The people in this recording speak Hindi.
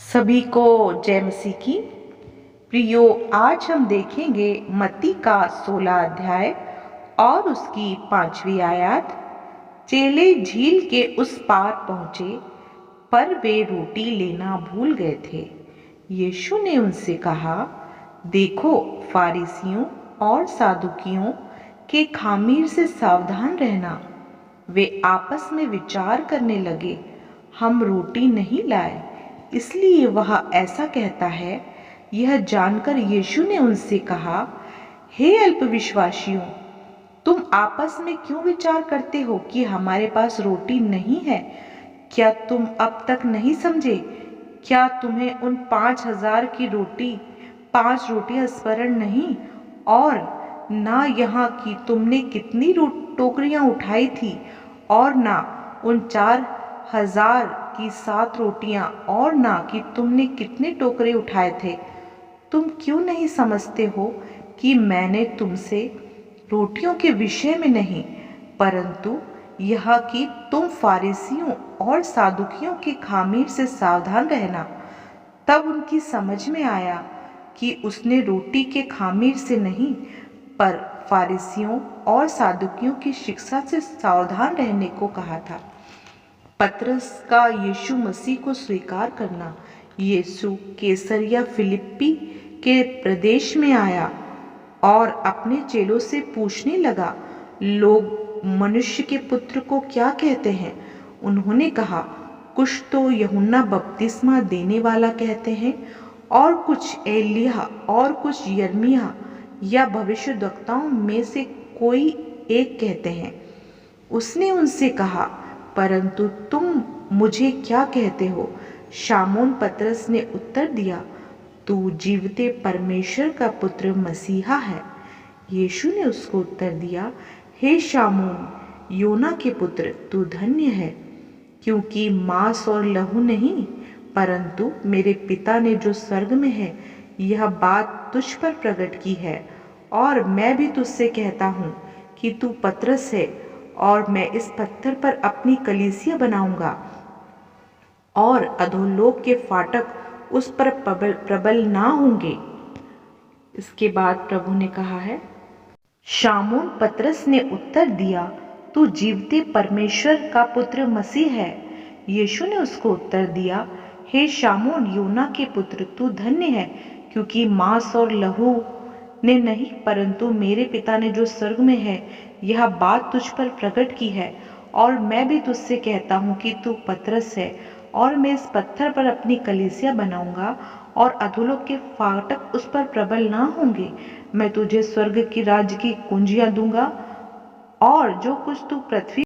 सभी को जय मसीह की। प्रियो, आज हम देखेंगे मत्ती का 16 अध्याय और उसकी 5वीं आयत। चेले झील के उस पार पहुंचे, पर वे रोटी लेना भूल गए थे। यीशु ने उनसे कहा, देखो, फारिसियों और सादुकियों के खामीर से सावधान रहना। वे आपस में विचार करने लगे, हम रोटी नहीं लाए, इसलिए वह ऐसा कहता है। यह जानकर यीशु ने उनसे कहा, हे अल्पविश्वासियों, तुम आपस में क्यों विचार करते हो कि हमारे पास रोटी नहीं है? क्या तुम अब तक नहीं समझे? क्या तुम्हें उन 5,000 की रोटी 5 रोटियां स्मरण नहीं, और ना यहाँ की तुमने कितनी टोकरियां उठाई थी, और ना उन 4,000 की 7 रोटियां, और ना कि तुमने कितने टोकरे उठाए थे? तुम क्यों नहीं समझते हो कि मैंने तुमसे रोटियों के विषय में नहीं, परंतु यह कि तुम फारिसियों और सादुकियों के खामीर से सावधान रहना। तब उनकी समझ में आया कि उसने रोटी के खामीर से नहीं, पर फारिसियों और सादुकियों की शिक्षा से सावधान रहने को कहा था। पतरस का यीशु मसीह को स्वीकार करना। यीशु कैसरिया फिलिप्पी के प्रदेश में आया और अपने चेलों से पूछने लगा, लोग मनुष्य के पुत्र को क्या कहते हैं? उन्होंने कहा, कुछ तो यूहन्ना बपतिस्मा देने वाला कहते हैं, और कुछ एलिय्याह, और कुछ यिर्मयाह या भविष्यद्वक्ताओं में से कोई एक कहते हैं। उसने उनसे कहा, परंतु तुम मुझे क्या कहते हो? शामोन पतरस ने उत्तर दिया, तू जीवते परमेश्वर का पुत्र मसीहा है। यीशु ने उसको उत्तर दिया, हे शामोन, योना के पुत्र, तू धन्य है, क्योंकि मांस और लहू नहीं, परंतु मेरे पिता ने जो स्वर्ग में है यह बात तुझ पर प्रकट की है। और मैं भी तुझसे कहता हूँ कि तू पतरस है, और मैं इस पत्थर पर अपनी कलीसिया बनाऊंगा, और अधोलोक के फाटक उस पर प्रबल ना होंगे। इसके बाद प्रभु ने कहा है, शामोन पतरस ने उत्तर दिया, तू जीवते परमेश्वर का पुत्र मसीह है। यीशु ने उसको उत्तर दिया, हे शामोन, योना के पुत्र, तू धन्य है, क्योंकि मांस और लहू ने नहीं, परंतु मेरे पिता ने जो स्वर्ग में है यह बात तुझ पर प्रकट की है। और मैं भी तुझसे कहता हूँ कि तू पतरस है, और मैं इस पत्थर पर अपनी कलीसिया बनाऊंगा, और अधोलोक के फाटक उस पर प्रबल ना होंगे। मैं तुझे स्वर्ग की राज्य की कुंजियां दूंगा, और जो कुछ तू पृथ्वी